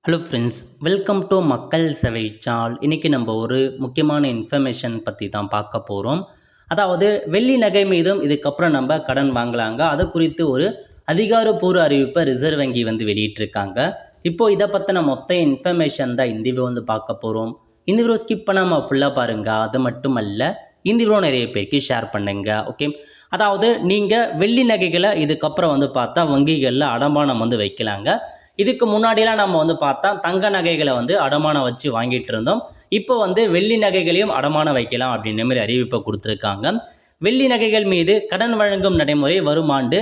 Hello friends, welcome to மக்கள் சேவை channel. இன்றைக்கி நம்ம ஒரு முக்கியமான இன்ஃபர்மேஷன் பற்றி தான் பார்க்க போகிறோம். அதாவது வெள்ளி நகை மீதும் இதுக்கப்புறம் நம்ம கடன் வாங்கலாங்க. அது குறித்து ஒரு அதிகாரப்பூர்வ அறிவிப்பை ரிசர்வ் வங்கி வெளியிட்டிருக்காங்க. இப்போது இதை பற்றின மொத்த இன்ஃபர்மேஷன் தான் இந்த வீடியோ பார்க்க போகிறோம். இந்த வீடியோ ஸ்கிப் பண்ணாமல் ஃபுல்லாக பாருங்கள். அது மட்டும் அல்ல, இந்த வீடியோ நிறைய பேருக்கு ஷேர் பண்ணுங்க. ஓகே, அதாவது நீங்கள் வெள்ளி நகைகளை இதுக்கப்புறம் பார்த்தா வங்கிகளில் அடமானம் வைக்கலாங்க. இதுக்கு முன்னாடிலாம் நம்ம பார்த்தா தங்க நகைகளை அடமானம் வச்சு வாங்கிட்டு இருந்தோம். இப்போ வெள்ளி நகைகளையும் அடமானம் வைக்கலாம் அப்படின்ற மாதிரி அறிவிப்பை கொடுத்துருக்காங்க. வெள்ளி நகைகள் மீது கடன் வழங்கும் நடைமுறை வரும் ஆண்டு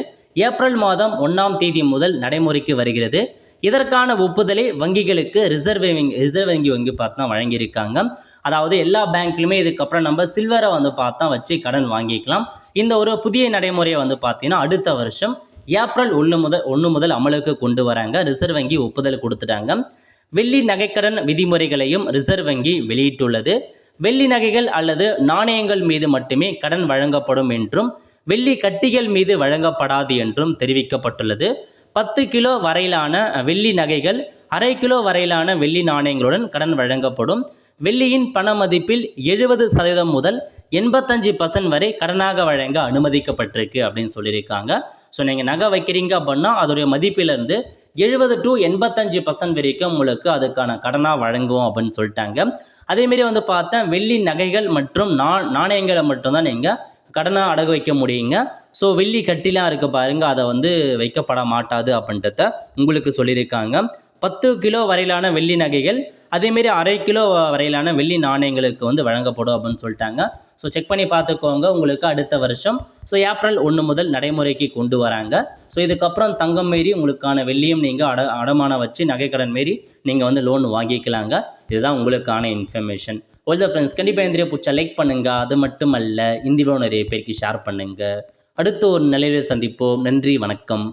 ஏப்ரல் மாதம் 1ஆம் தேதி முதல் நடைமுறைக்கு வருகிறது. இதற்கான ஒப்புதலை வங்கிகளுக்கு ரிசர்வ் வங்கி பார்த்தா வழங்கியிருக்காங்க. அதாவது எல்லா பேங்க்லையுமே இதுக்கப்புறம் நம்ம சில்வரை பார்த்தா வச்சு கடன் வாங்கிக்கலாம். இந்த ஒரு புதிய நடைமுறையை பார்த்தீங்கன்னா அடுத்த வருஷம் ஏப்ரல் 1 முதல் அமலுக்கு கொண்டு வராங்க. ரிசர்வ் வங்கி ஒப்புதல் கொடுத்துட்டாங்க. வெள்ளி நகைக்கடன் விதிமுறைகளையும் ரிசர்வ் வங்கி வெளியிட்டுள்ளது. வெள்ளி நகைகள் அல்லது நாணயங்கள் மீது மட்டுமே கடன் வழங்கப்படும் என்றும் வெள்ளி கட்டிகள் மீது வழங்கப்படாது என்றும் தெரிவிக்கப்பட்டுள்ளது. 10 கிலோ வரையிலான வெள்ளி நகைகள், அரை கிலோ வரையிலான வெள்ளி நாணயங்களுடன் கடன் வழங்கப்படும். வெள்ளியின் பண மதிப்பில் 70% முதல் 85% வரை கடனாக வழங்க அனுமதிக்கப்பட்டிருக்கு அப்படின்னு சொல்லியிருக்காங்க. ஸோ நீங்கள் நகை வைக்கிறீங்க அப்படின்னா அதோடைய மதிப்பிலிருந்து 70 to 85% வரைக்கும் உங்களுக்கு அதுக்கான கடனாக வழங்குவோம் அப்படின்னு சொல்லிட்டாங்க. அதேமாரி பார்த்தா வெள்ளி நகைகள் மற்றும் நாணயங்களை மட்டும்தான் நீங்கள் கடனாக அடகு வைக்க முடியுங்க. ஸோ வெள்ளி கட்டிலாம் இருக்குது பாருங்கள், அதை வைக்கப்பட மாட்டாது அப்படின்றத உங்களுக்கு சொல்லியிருக்காங்க. 10 கிலோ வரையிலான வெள்ளி நகைகள், அதேமாரி அரை கிலோ வரையிலான வெள்ளி நாணயங்களுக்கு வழங்கப்படும் அப்படின்னு சொல்லிட்டாங்க. ஸோ செக் பண்ணி பார்த்துக்கோங்க. உங்களுக்கு அடுத்த வருஷம் ஏப்ரல் 1 முதல் நடைமுறைக்கு கொண்டு வராங்க. ஸோ இதுக்கப்புறம் தங்கம் மாரி உங்களுக்கான வெள்ளியும் நீங்கள் அடமானம் வச்சு நகைக்கடன் மாரி நீங்கள் லோன் வாங்கிக்கலாங்க. இதுதான் உங்களுக்கான இன்ஃபர்மேஷன். ஓகே ஃப்ரெண்ட்ஸ், கண்டிப்பாக இந்த வீடியோ பிடிச்சா லைக் பண்ணுங்கள். அது மட்டும் அல்ல, இந்த வீடியோ நிறைய பேருக்கு ஷேர் பண்ணுங்கள். அடுத்த ஒரு நிலையில் சந்திப்போம். நன்றி, வணக்கம்.